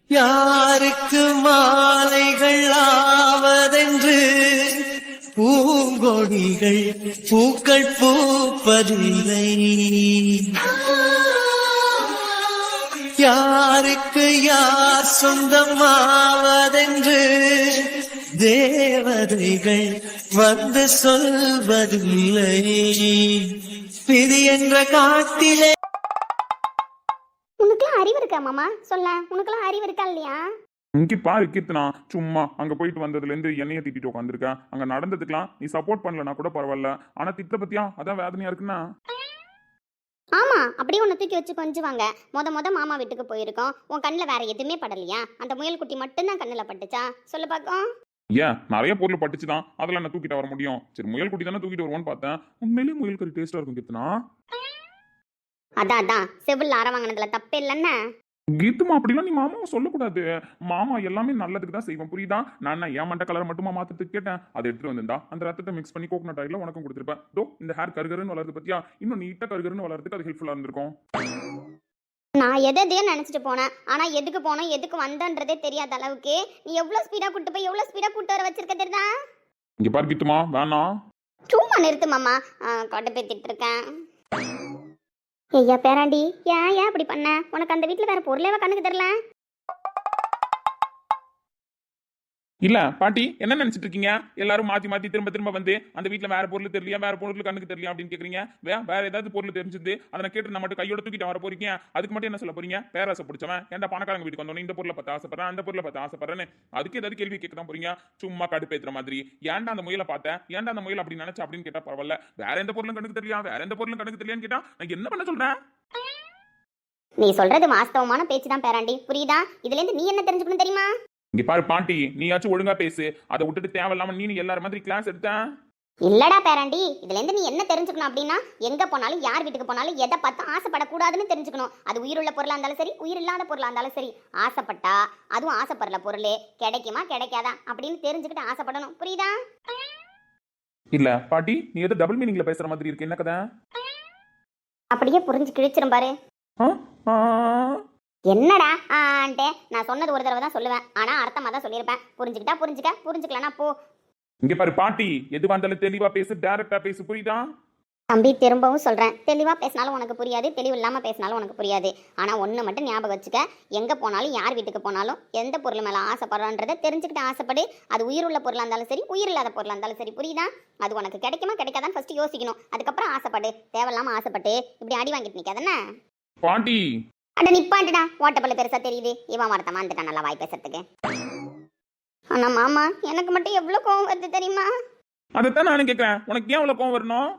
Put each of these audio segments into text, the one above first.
யாருக்கு மாலைகள் ஆவதென்று பூங்கொடிகள் பூக்கள் பூப்பதில்லை. யாருக்கு யார் சொந்தமாவதென்று தேவதைகள் வந்து சொல்வதில்லை. விதி என்ற காட்டிலே உனக்குலாம் அறிவு இருக்கா மாமா? சொல்ல, உனக்குலாம் அறிவு இருக்கா இல்லையா? இங்கே பாரு கீர்த்தனா, சும்மா அங்க போயிட்டு வந்ததுலேருந்து என்னைய திட்டிட்டு உட்காந்துருக்கேன். அங்க நடந்ததுக்கெல்லாம் நீ சப்போர்ட் பண்ணலனா கூட பரவாயில்ல, ஆனா திட்ட பத்தியா அதான் வேதனையா இருக்குன்னா. ஆமா, அப்படியே உன்னை தூக்கி வச்சு கொஞ்சுவாங்க. மொத மாமா வீட்டுக்கு போயிருக்கோம், உன் கண்ணில் வேற எதுவுமே படலையா? அந்த முயல் குட்டி மட்டும்தான் கண்ணில் பட்டுச்சா? சொல்லு பாக்கோம். ஏன் நிறைய பொருள் பட்டுச்சுதான், அதெல்லாம் என்ன தூக்கிட்டு வர முடியும்? சரி முயல் குட்டி தானே தூக்கிட்டு வருவோன்னு பார்த்தேன். உண்மையிலேயே முயல் கறி டேஸ்டா இருக்கும் கீர்த்தனா. அதான் செவில்ல அற வாங்கினதுல தப்பே இல்லைன்னு. கீத்துமா அப்படிலாம் நீ மாமாவை சொல்லக்கூடாது. மாமா எல்லாமே நல்லதுக்கு தான் செய்வோம், புரியுதா? நான் ஏன் மண்ட கலர் மட்டுமா மாத்துறதுக்கு கேட்டேன். அதை எடுத்துட்டு வந்திருந்தா அந்த ரத்தத்தை மிக்ஸ் பண்ணி கோகனட் ஆயில உனக்கும் கொடுத்துருப்பேன். தோ இந்த ஹேர் கருகருன்னு வளருது பத்தியா, இன்னும் நீட்டா கருகருன்னு வளர்றதுக்கு அது ஹெல்ப்ஃபுல்லா இருந்திருக்கும். நான் எதையோ நினைச்சிட்டு போனேன், ஆனா எதுக்கு போனோம் எதுக்கு வந்தன்றதே தெரியாத அளவுக்கு நீ எவ்வளவு ஸ்பீடா கூட்டு போய் எவ்வளவு ஸ்பீடா கூட்டு வர வச்சிருக்க தெரியுதா? இங்க பாரு கீத்துமா, வேணாம் சும்மா நிறுத்து மாமா. கொட்டை பேத்திட்டு இருக்கேன். ஐயா பேராண்டி, ஏன் அப்படி பண்ண? உனக்கு அந்த வீட்டுல வேற பொருளேவா கண்ணுக்கு தெரியல? இல்ல பாட்டி, என்ன நினைச்சிட்டு இருக்கீங்க? எல்லாரும் மாத்தி மாத்தி திரும்ப திரும்ப வந்து அந்த வீட்டுல வேற பொருள் தெரியலையா, வேற பொருள் கண்ணுக்கு தெரியலையா அப்படின்னு கேக்குறீங்க. வேற ஏதாவது பொருள் தெரிஞ்சது அதை கேட்டு நம்ம மட்டும் கையோட தூக்கிட்டு வர போறீங்க. அதுக்கு மட்டும் என்ன சொல்ல போறீங்க? பேராசை பிடிச்சவன், ஏன்டா பணக்காரங்க வீட்டுக்கு வந்தோன்னு இந்த பொருளை பார்த்து ஆசைப்படுறேன், அந்த பொருளை பார்த்து ஆசைப்படுறேன்னு அதுக்கு ஏதாவது கேள்வி கேட்க தான் போறீங்க? சும்மா கடுப்பேத்துற மாதிரி. ஏன்டா அந்த முயலை பார்த்தேன், ஏன்டா அந்த முயல் அப்படி நினைச்சா அப்படின்னு கேட்டா பரவாயில்ல, வேற எந்த பொருளும் கண்ணுக்கு தெரியலையா, வேற எந்த பொருளும் கண்ணுக்கு தெரியலையான்னு கேட்டா நான் என்ன பண்ண சொல்றேன்? நீ சொல்றது வாஸ்தவமான பேச்சு தான் பேராண்டி, புரியுதா? இதுல இருந்து நீ என்ன தெரிஞ்சுக்கணும் தெரியுமா? இங்க பாரு பாட்டி, நீயாச்சும் ஒழுங்கா பேசு. அதை விட்டுட்டு தேவையில்லாம நீ எல்லாரும் மாதிரி கிளாஸ் எடுத்தேன். இல்லடா பேராண்டி, இதுல இருந்து நீ என்ன தெரிஞ்சுக்கணும் அப்படின்னா, எங்க போனாலும் யார் வீட்டுக்கு போனாலும் எதை பார்த்து ஆசைப்படக்கூடாதுன்னு தெரிஞ்சுக்கணும். அது உயிருள்ள பொருளா இருந்தாலும் சரி, உயிர் இல்லாத பொருளா இருந்தாலும் சரி, ஆசைப்பட்டா அதுவும் ஆசைப்படுற பொருள் கிடைக்குமா கிடைக்காதா அப்படின்னு தெரிஞ்சுக்கிட்டு ஆசைப்படணும், புரியுதா? இல்ல பாட்டி, நீ ஏதோ டபுள் மீனிங்ல பேசுற மாதிரி இருக்கு, என்ன கதை? அப்படியே புரிஞ்சு கிழிச்சிரும் பாரு. என்னடா ஆண்டே, நான் சொன்னது ஒரு தடவை தான் சொல்லுவேன், ஆனா அர்த்தமா தான் சொல்லியிருப்பேன். புரிஞ்சுக்கிட்டா புரிஞ்சுக்க, புரிஞ்சுக்கலனா போ. இங்க பாரு பாட்டி, எது வந்தாலும் தெளிவா பேசு, டைரக்டா பேசு, புரியுதா? தம்பி திரும்பவும் சொல்றேன், தெளிவா பேசினாலும் உனக்கு புரியாது, தெளிவு இல்லாம பேசினாலும் உனக்கு புரியாது. ஆனா ஒண்ணு மட்டும் ஞாபகம் வச்சுக்க, எங்க போனாலும் யார் வீட்டுக்கு போனாலும் எந்த பொருள் மேல ஆசைப்படுறோன்றதை தெரிஞ்சுக்கிட்டு ஆசைப்படு. அது உயிர் உள்ள பொருளா இருந்தாலும் சரி, உயிர் இல்லாத பொருளா இருந்தாலும் சரி, புரியுதா? அது உனக்கு கிடைக்குமா கிடைக்காதான்னு ஃபர்ஸ்ட் யோசிக்கணும், அதுக்கப்புறம் ஆசைப்படு. தேவையில்லாம ஆசைப்பட்டு இப்படி அடி வாங்கிட்டு நிக்காதானே பாட்டி. அட நிப்பாண்டுடா, ஓட்டப்பள்ளு பெருசா தெரியுது. இவன் வரத்தமா வந்துட்டான் நல்லா வாய் பேசுறதுக்கு. ஆனா மாமா, எனக்கு மட்டும் எவ்வளவு கோவம் வருது தெரியுமா? அதைத்தான் நானும் கேட்கிறேன், உனக்கு ஏன் அவ்வளவு கோவம் வரணும்?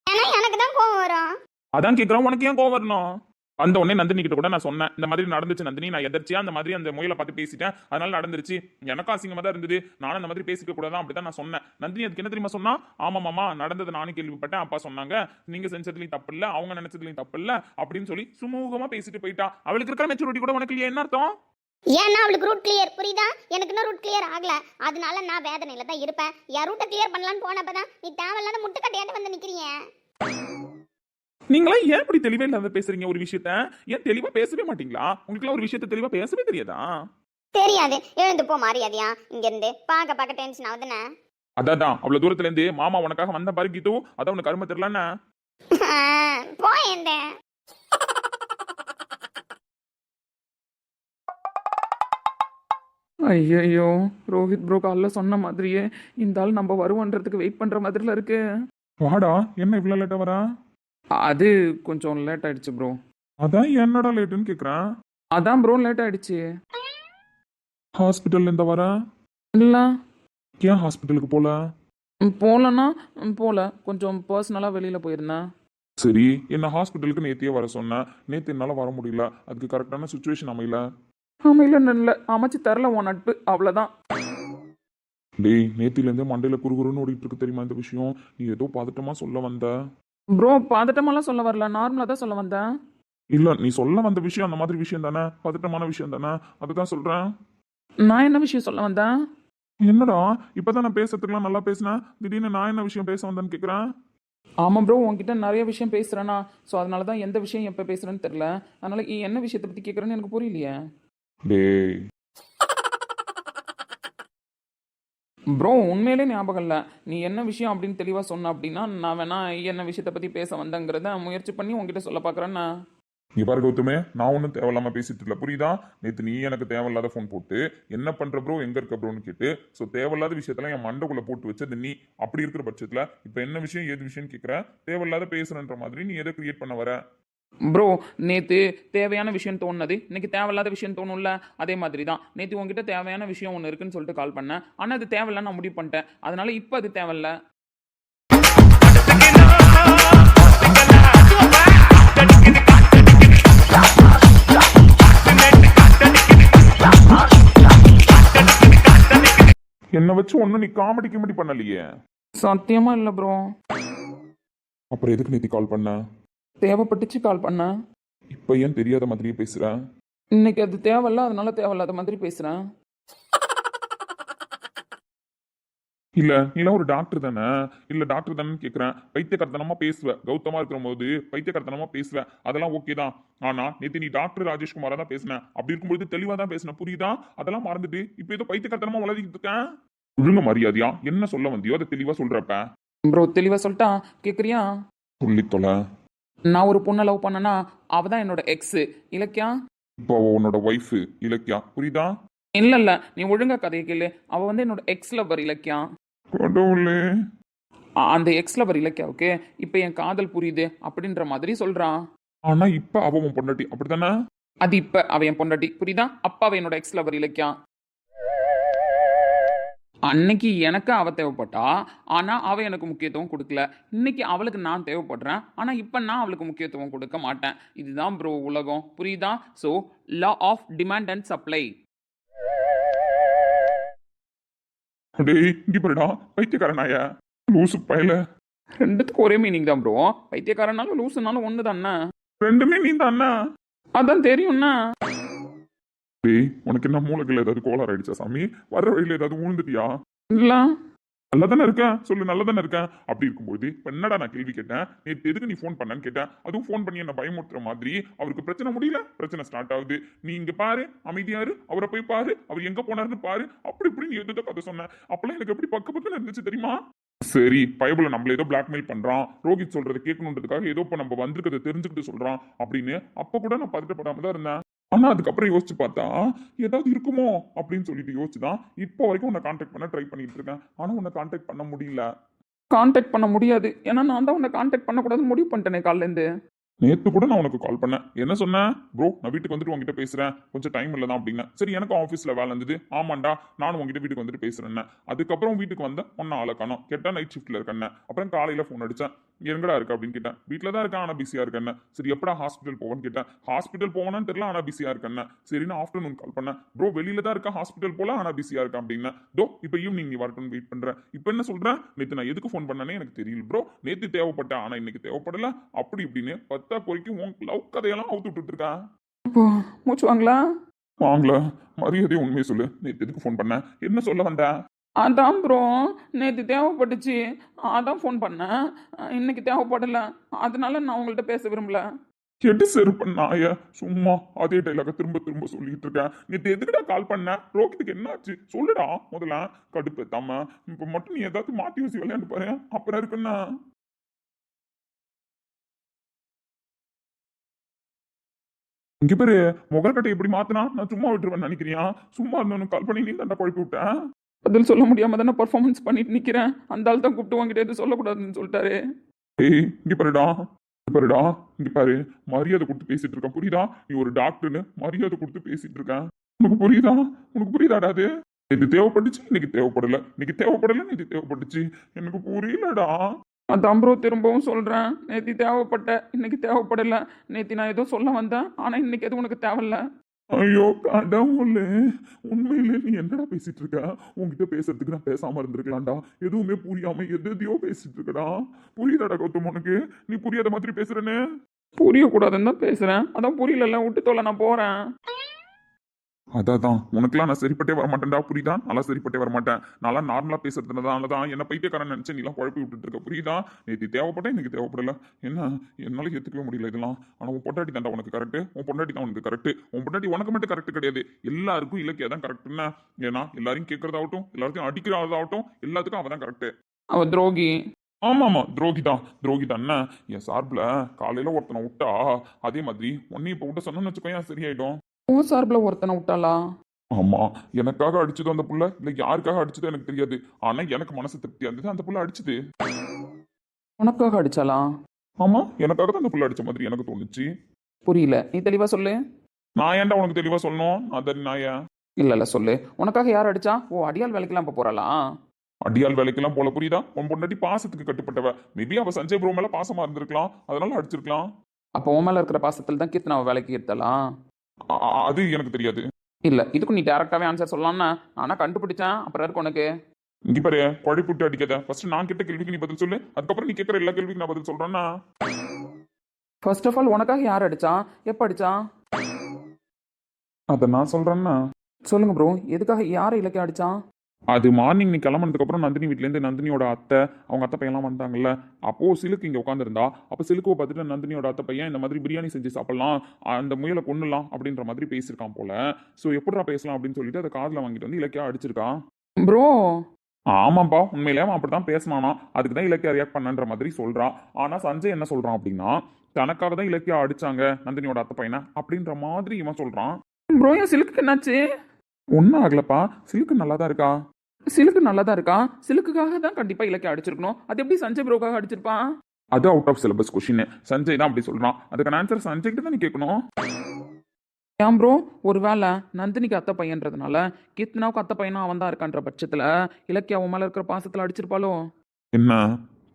ஏன்னா எனக்கு தான் கோவம் வரும். அதான் கேட்கிறேன், உனக்கு ஏன் கோவம் வரணும்? அந்த உடனே நந்தினி கிட்ட கூட நான் சொன்னேன், இந்த மாதிரி நடந்துச்சு நந்தினி, நான் எதிர்ச்சியா அந்த மாதிரி அந்த முயலை பார்த்து பேசிட்டேன், அதனால நடந்துருச்சு. எனக்கும் அசிங்கமா தான் இருந்தது, நானும் அந்த மாதிரி பேசிக்க கூடாதான் அப்படிதான் நான் சொன்னேன். நந்தினி அதுக்கு என்ன தெரியுமா சொன்னா? ஆமா மாமா, நடந்தது நானும் கேள்விப்பட்டேன், அப்பா சொன்னாங்க, நீங்க செஞ்சதுலயும் தப்பு இல்ல, அவங்க நினைச்சதுலயும் தப்பு இல்ல அப்படின்னு சொல்லி சுமூகமா பேசிட்டு போயிட்டா. அவளுக்கு இருக்கிற மெச்சூரிட்டி கூட உனக்கு என்ன அர்த்தம்? ஏன்னா அவளுக்கு ரூட் கிளியர், புரியுதா? எனக்கு இன்னும் ரூட் கிளியர் ஆகல, அதனால நான் வேதனையில தான் இருப்பேன். என் ரூட்டை கிளியர் பண்ணலான்னு போனப்பதான் நீ தேவையில்லாத முட்டுக்கட்டையாட்டு வந்து நிக்கிறீங்க. நீங்களா ஏன் இப்படி தெளிவே இல்லாத பேசுறீங்க? ஒரு விஷயத்த ஏன் தெளிவா பேசவே மாட்டீங்களா? உங்களுக்கு ஒரு விஷயத்த தெளிவா பேசவே தெரியாதா? தெரியாது, எழுந்து போ மாறியாதியா இங்க இருந்து. பார்க்க டென்ஷன் ஆகுதுன்னு. அதான் அவ்வளவு தூரத்துல இருந்து மாமா உனக்காக வந்த பாரு கீது, அதான் உனக்கு அருமை தெரியலன்னா போயேந்த. ஐயோ, ரோஹித் ப்ரோ காலைல சொன்ன மாதிரியே இந்த ஆள் நம்ம வருவோன்றதுக்கு வெயிட் பண்ற மாதிரில இருக்கு. வாடா, என்ன இவ்வளவு லேட்டா வரா? அது கொஞ்சம் லேட் ஆயிடுச்சு ப்ரோ. அதான் என்னடா லேட்டுன்னு கேக்குறேன். அதான் ப்ரோ லேட் ஆயிடுச்சு. ஹாஸ்பிட்டல்ல இருந்து வர இல்ல. ஏன் ஹாஸ்பிட்டலுக்கு போல? போலன்னா போல, கொஞ்சம் பர்சனலா வெளியில போயிருந்தேன். சரி, என்ன ஹாஸ்பிட்டலுக்கு நேத்தியே வர சொன்னேன், நேத்து என்னால வர முடியல, அதுக்கு கரெக்டான சுச்சுவேஷன் அமையல. அமையல நல்ல அமைச்சு தரல உன் நட்பு, அவ்வளவுதான். டேய், நேத்தில இருந்து மண்டையில குறுகுறுன்னு ஓடிட்டு இருக்கு தெரியுமா இந்த விஷயம்? நீ ஏதோ பதட்டமா சொல்ல வந்த. ப்ரோ பதட்டமெல்லாம் சொல்ல வரல, நார்மலா தான் சொல்ல வந்தேன். இல்ல, நீ சொல்ல வந்த விஷயம் அந்த மாதிரி விஷயம் தானே, பதட்டமான விஷயம் தானே, அதுதான் சொல்றேன். நான் என்ன விஷயம் சொல்ல வந்தேன்? என்னடா இப்பதான் நான் பேசுறதுக்குலாம் நல்லா பேசினேன், திடீர்னு நான் என்ன விஷயம் பேச வந்தேன்னு கேக்குறேன். ஆமாம் ப்ரோ, உங்ககிட்ட நிறைய விஷயம் பேசுகிறேன்னா, ஸோ அதனால தான் எந்த விஷயம் எப்போ பேசுகிறேன்னு தெரில. அதனால என்ன விஷயத்தை பற்றி கேட்குறேன்னு எனக்கு புரியலையே. டேய், ப்ரோ உண்மையிலே ஞாபகம் இல்லை. நீ என்ன விஷயம் அப்படின்னு தெளிவாக சொன்ன அப்படின்னா நான் வேணா என்ன விஷயத்தை பற்றி பேச வந்தேங்கிறத முயற்சி பண்ணி உங்ககிட்ட சொல்ல பார்க்குறேன்னா. நீ பாரு கௌதமே, நான் ஒன்றும் தேவையில்லாம பேசிட்டு இல்லை, புரியுதா? நேற்று நீ எனக்கு தேவையில்லாத ஃபோன் போட்டு என்ன பண்ற ப்ரோ, எங்க இருக்க ப்ரோன்னு கேட்டு, ஸோ தேவையில்லாத விஷயத்தெல்லாம் என் மண்டைக்குள்ள போட்டு வச்சது நீ. அப்படி இருக்கிற பட்சத்தில் இப்போ என்ன விஷயம் ஏது விஷயம்னு கேட்குற, தேவையில்லாத பேசுறன்ற மாதிரி நீ எதை கிரியேட் பண்ண வர? ப்ரோ நேற்று தேவையான விஷயம் தோணுது, இன்னைக்கு தேவையில்லாத விஷயம் தோணும்ல, அதே மாதிரி தான் நேற்று உங்ககிட்ட தேவையான விஷயம் ஒன்று இருக்குன்னு சொல்லிட்டு கால் பண்ணேன். ஆனால் அது தேவையில்ல, நான் முடிவு பண்ணிட்டேன். அதனால இப்போ அது தேவையில்ல. என்னை வச்சு ஒன்றும் நீ காமெடி கிமெடி பண்ணலையே. சத்தியமா இல்லை ப்ரோ. அப்புறம் எதுக்கு நேற்று கால் பண்ண? தேவைப்பட்டுச்சு கால் பண்ணேன். இப்போ ஏன் தெரியாத மாதிரியே பேசுற? இன்னைக்கு அது தேவையில்ல, அதனால தேவையில்லாத மாதிரி பேசுகிறேன். இல்ல நீலாம் ஒரு டாக்டர் தானே? இல்ல டாக்டர் தானே கேட்குறேன். பைத்தியக்காரத்தனமா பேசுவ, கௌதமா இருக்கிற போது பைத்தியக்காரத்தனமா பேசுவ, அதெல்லாம் ஓகே தான். ஆனா நேற்று நீ டாக்டர் ராஜேஷ்குமாரா தான் பேசின, அப்படி இருக்கும்போது தெளிவா தான் பேசின, புரியுதா? அதெல்லாம் மறந்துட்டு இப்போ ஏதோ பைத்தியக்காரத்தனமா வளர்த்திட்டு இருக்கேன். ஒழுங்க மரியாதையா என்ன சொல்ல வந்தியோ அதை தெளிவா சொல்றப்ப. ப்ரோ தெளிவாக சொல்லிட்டா கேட்குறியா? சொல்லி தொலை. நான் ஒரு பொண்ணை லவ் பண்ணனா, அவள் தான் என்னோட எக்ஸு இலக்கியா. இப்போ அவ உன்னோட ஒய்ஃபு இலக்கியா, புரியுதா? இல்லை இல்லை, நீ ஒழுங்கா கதையை கேளு. அவள் வந்து என்னோட எக்ஸ் லவர் இலக்கியா. கடவுளே. அந்த எக்ஸ் லவர் இலக்கியாவுக்கு இப்போ என் காதல் புரியுது அப்படின்ற மாதிரி சொல்கிறான். ஆனா இப்ப அவ உன் பொண்டாட்டி, அப்படித்தானே? அது இப்போ அவன் என் பொண்டாட்டி, புரியுதா? அப்பா அவன் என்னோட எக்ஸ் லவர் இலக்கியா. அன்னைக்கு எனக்கு அவ தேவைப்பட்டா, ஆனா அவ எனக்கு முக்கியத்துவம் கொடுக்கல. இன்னைக்கு அவளுக்கு நான் தேவைப்படுறேன், ஆனா இப்ப நான் அவளுக்கு முக்கியத்துவம் கொடுக்க மாட்டேன். இதுதான் ப்ரோ உலகம், புரியுதா? So law of demand and supply. டேய் இங்க பாருடா, பைத்தியக்காரனாய லூசு பயல. ரெண்டுத்துக்கும் ஒரே மீனிங் தான் ப்ரோ. பைத்தியக்காரனாலும் லூசுனாலும் ஒன்று தானே. ரெண்டுமே நீ தானே? அதான் தெரியும்ண்ணா. டேய் உனக்கு என்ன மூளைகள் ஏதாவது கோளாறு ஆயிடுச்சா சாமி? வர்ற வழியில ஏதாவது ஊழ்ந்துட்டியா? இல்லை நல்லா தானே இருக்கேன், சொல்லு, நல்லா தானே இருக்கேன். அப்படி இருக்கும்போது இப்ப என்னடா நான் கேள்வி கேட்டேன், நேற்று எதுக்கு நீ ஃபோன் பண்ணன்னு கேட்டேன். அதுவும் ஃபோன் பண்ணி என்ன பயமுறுத்துற மாதிரி. அவருக்கு பிரச்சனை முடியல, பிரச்சனை ஸ்டார்ட் ஆகுது. நீ இங்க பாரு, அமைதியாரு, அவரை போய் பாரு, அவர் எங்க போனாருன்னு பாரு, அப்படி இப்படி நீ எதுதான் கதை சொன்ன. அப்பெல்லாம் எனக்கு எப்படி பக்க பக்கம் இருந்துச்சு தெரியுமா? சரி பைபிள நம்மள ஏதோ பிளாக்மெயில் பண்றான், ரோஹித் சொல்றதை கேட்கணுன்றதுக்காக ஏதோ இப்ப நம்ம வந்திருக்கிறத தெரிஞ்சுக்கிட்டு சொல்றான் அப்படின்னு அப்ப கூட நான் பதட்டப்படாம தான் இருந்தேன். ஆனா அதுக்கப்புறம் யோசிச்சு பார்த்தா ஏதாவது இருக்குமோ அப்படின்னு சொல்லிட்டு யோசிச்சுதான் இப்போ வரைக்கும் உன்னை கான்டாக்ட் பண்ண ட்ரை பண்ணிட்டு இருக்கேன். ஆனா உன்னை கான்டாக்ட் பண்ண முடியல. கான்டாக்ட் பண்ண முடியாது, ஏன்னா நான் தான் உன்னை கான்டாக்ட் பண்ணக்கூடாதுன்னு முடிவு பண்ணிட்டேனே காலிலேருந்து. நேத்து கூட நான் உனக்கு கால் பண்ணேன், என்ன சொன்னேன்? ப்ரோ நான் வீட்டுக்கு வந்துட்டு உங்ககிட்ட பேசுறேன், கொஞ்சம் டைம் இல்லை தான் அப்படின்னா. சரி எனக்கும் ஆஃபீஸில் வேலை இருந்தது, ஆமாண்டா நானும் உங்ககிட்ட வீட்டுக்கு வந்துட்டு பேசுறேன். அதுக்கப்புறம் வீட்டுக்கு வந்தேன், ஒன்னும் ஆளை காணோம். கேட்டால் நைட் ஷிஃப்ட்டில் இருக்கேன். அப்புறம் காலையில் ஃபோன் அடித்தேன், எங்கடா இருக்கு அப்படின்னு கேட்டேன். வீட்டில் தான் இருக்கேன் ஆனால் பிஸியாக இருக்கேன். சரி எப்படா ஹாஸ்பிட்டல் போவேன்னு கேட்டேன். ஹாஸ்பிட்டல் போவேன்னு தெரியல ஆனால் பிஸியாக இருக்கேன். சரி நான் ஆஃப்டர்நூன் கால் பண்ணேன், ப்ரோ வெளியில தான் இருக்கேன், ஹாஸ்பிட்டல் போல ஆனால் பிஸியாக இருக்கேன் அப்படின்னா. தோ இப்போ ஈவினிங் நீ வரட்டும்னு வெயிட் பண்ணுறேன். இப்போ என்ன சொல்கிறேன், நேற்று நான் எதுக்கு ஃபோன் பண்ணேனே எனக்கு தெரியல ப்ரோ, நேற்று தேவைப்பட்டேன் ஆனால் இன்னைக்கு தேவைப்படல அப்படி இப்படின்னு 10 குறைக்கும் உன் லவ் கதையெல்லாம் அவுத்து விட்டுட்டு இருக்கேன். இப்போ மூச்சு வாங்களா? வாங்கல, மரியாதையை உண்மையை சொல்லு, நேற்று எதுக்கு ஃபோன் பண்ண, என்ன சொல்ல வந்த? அதான் ப்ரோ நேற்று தேவைப்பட்டுச்சு, அதான் ஃபோன் பண்ணேன். இன்னைக்கு தேவைப்படல, அதனால நான் உங்கள்கிட்ட பேச விரும்பல. எடு செருப்பு நாய, சும்மா அதே டைலாக திரும்ப திரும்ப சொல்லிட்டு இருக்கேன். நேற்று எதுக்குடா கால் பண்ண, ரோஹித்துக்கு என்ன ஆச்சு சொல்லுடா முதல்ல. கடுப்பேத்தாம இப்ப மட்டும் நீ ஏதாவது மாத்தி யோசி விளையாண்டு பாரு, அப்புறம் இருக்குன்னா. இங்க பேரு முகக்கட்டை எப்படி மாத்தினா நான் சும்மா விட்டுருவேன் நினைக்கிறியா? சும்மா இருந்தவனு கால் பண்ணி நீ தண்டை குழப்பி விட்டேன். பதில் சொல்ல முடியாம தானே பர்ஃபார்மன்ஸ் பண்ணிட்டு நிக்கிறேன். அந்த ஆள் தான் கூப்பிட்டு வாங்கிட்டு எதுவும் சொல்லக்கூடாதுன்னு சொல்லிட்டாரு. ஏய் இங்க பாருடா, இங்க பாருடா, இங்க பாரு, மரியாதை கொடுத்து பேசிட்டு இருக்கேன் புரியுதா? நீ ஒரு டாக்டர்னு மரியாதை கொடுத்து பேசிட்டு இருக்கேன். உனக்கு புரியுதா? உனக்கு புரியுதாடா? அது இது தேவைப்பட்டுச்சு, இன்னைக்கு தேவைப்படல, இன்னைக்கு தேவைப்படல, இது தேவைப்பட்டுச்சு, எனக்கு புரியலடா. அதான் ப்ரோ திரும்பவும் சொல்றேன், நேற்று தேவைப்பட்ட, இன்னைக்கு தேவைப்படல. நேற்று நான் ஏதோ சொல்ல வந்தேன், ஆனா இன்னைக்கு எதுவும் உனக்கு தேவையில்ல. ஐயோ கடவுளே, உண்மையிலே நீ என்னடா பேசிட்டு இருக்க? உன்கிட்ட பேசுறதுக்கு நான் பேசாம இருந்திருக்கலாம்டா. எதுவுமே புரியாம எதையோ பேசிட்டு இருக்கடா. புரியுதாடா கௌதம் உனக்கு? நீ புரியாத மாதிரி பேசுறேன்னு. புரியக்கூடாதுன்னு தான் பேசுறேன், அதான் புரியல, விட்டு தொலை, நான் போறேன். அதான் உனக்குலாம் நான் சரிப்பட்டே வரமாட்டேன்டா, புரியுதா? நல்லா சரிப்பட்டே வரமாட்டேன். நல்லா நார்மலா பேசுறதுனால தான் என்ன பைத்தியக்காரன் நினைச்சு நீலாம் குழப்பி விட்டுட்டு இருக்க, புரியுதா? நேற்று தேவைப்பட்ட இன்னைக்கு தேவைப்படல. என்ன என்னால ஏத்துக்கவே முடியல இதெல்லாம். ஆனா உன் பொண்டாட்டி தான்டா உனக்கு கரெக்ட், உன் பொண்டாட்டி தான் உனக்கு கரெக்ட். உன் பொண்டாட்டி உனக்கு மட்டும் கரெக்ட் கிடையாது, எல்லாருக்கும் இலக்கியா தான் கரெக்ட்னா. ஏன்னா எல்லாரையும் கேட்கறதாகட்டும், எல்லாத்தையும் அடிக்கிறதாகட்டும், எல்லாத்துக்கும் அவ தான் கரெக்ட். அவ துரோகி. ஆமாமா, துரோகி தான் என்ன? என் சார்பில் காலையில ஒருத்தனை விட்டா, அதே மாதிரி உன்னையும் இப்போ விட்ட சொன்னு வச்சுக்கோ, ஏன் சரியாயிடும். உன் சார்பில் ஒருத்தனை விட்டாளா? ஆமா, எனக்காக அடிச்சது அந்த புள்ள, இல்ல யாருக்காக அடிச்சதோ எனக்கு தெரியாது. ஆனா எனக்கு மனசு திருப்தியா இருந்தது, அந்த புள்ள அடிச்சது. உனக்காக அடிச்சாளா? ஆமா, எனக்காக தான் அந்த புள்ள அடிச்ச மாதிரி எனக்கு தோணுச்சு. புரியல, நீ தெளிவா சொல்லு. நான் ஏன்டா உனக்கு தெளிவா சொல்லணும்? அதன் நாயா? இல்ல சொல்லு, உனக்காக யார் அடிச்சா? ஓ, அடியால் வேலைக்கெல்லாம் இப்போ போறாளா? அடியால் வேலைக்கெல்லாம் போல, புரியுதா? உன் பொண்டாட்டி பாசத்துக்கு கட்டுப்பட்டவ. மேபி அவ சஞ்சய் ப்ரோ மேல பாசமா இருந்திருக்கலாம், அதனால அடிச்சிருக்கலாம். அப்போ உன் மேல இருக்கிற பாசத்தில் தான் கீர்த்தனா அவ வேலைக்கு எடுத்தாளா? அது எனக்கு தெரியாது. இல்ல, இதுக்கும் நீ டேரக்டாவே ஆன்சர் சொல்லலாம்னா நானா கண்டுபிடிச்சேன், அப்புறம் இருக்கு உனக்கு. இங்க பாரு, குழப்பிட்டு அடிக்காத. ஃபர்ஸ்ட் நான் கேட்ட கேள்விக்கு நீ பதில் சொல்லு, அதுக்கப்புறம் நீ கேட்கற எல்லா கேள்விக்கும் நான் பதில் சொல்றேன்னா. ஃபர்ஸ்ட் ஆஃப் ஆல், உனக்காக யார் அடிச்சா? எப்போ அடிச்சா? அதை நான் சொல்றேன்னா. சொல்லுங்க ப்ரோ, எதுக்காக யாரை இலக்கிய அடிச்சா? அது மார்னிங் நீ கிளம்புனதுக்கு அப்புறம் நந்தினி வீட்லேருந்து நந்தினியோட அத்தை, அவங்க அத்தை பையன்லாம் வந்தாங்கல்ல. அப்போ சிலுக்கு இங்கே உட்காந்துருந்தா. அப்போ சிலுக்குவை பார்த்துட்டு நந்தினியோட அத்தை பையன் இந்த மாதிரி பிரியாணி செஞ்சு சாப்பிடலாம், அந்த முயலை கொண்டுலாம் அப்படின்ற மாதிரி பேசியிருக்கான் போல. ஸோ எப்படிடா பேசலாம் அப்படின்னு சொல்லிட்டு அதை காதில் வாங்கிட்டு வந்து இலக்கியா அடிச்சிருக்கான். ப்ரோ ஆமாப்பா, உண்மையிலே அவன் அப்படி தான் பேசினானா, அதுக்கு தான் இலக்கியா ரியாக்ட் பண்ணன்ற மாதிரி சொல்றான். ஆனால் சஞ்சய் என்ன சொல்றான் அப்படின்னா, தனக்காக தான் இலக்கியா அடிச்சாங்க நந்தினியோட அத்தை பையனை அப்படின்ற மாதிரி இவன் சொல்றான். ப்ரோ, என் சிலுக்கு என்னாச்சு? ஒன்றும் ஆகலப்பா, சிலுக்கு நல்லா தான் இருக்கா. சிலுக்கு நல்லா தான் இருக்கா? சிலுக்குக்காக தான் கண்டிப்பா இலக்கிய அடிச்சிருக்கணும். அது எப்படி சஞ்சய் ப்ரோக்காக அடிச்சிருப்பான்? அது out of syllabus question. Sanjay தான் அப்படி சொல்றான், அதுக்கான ஆன்சர் சஞ்சய் கிட்ட தான் நீ கேட்கணும். ஏன் ப்ரோ, ஒருவேளை நந்தினிக்கு அத்தை பையன்றதுனால கீர்த்தனாவுக்கு அத்தை பையனா அவன் தான் இருக்கான்ற பட்சத்துல இலக்கியா அவன் மேல இருக்கிற பாசத்துல அடிச்சிருப்பாளோ? என்ன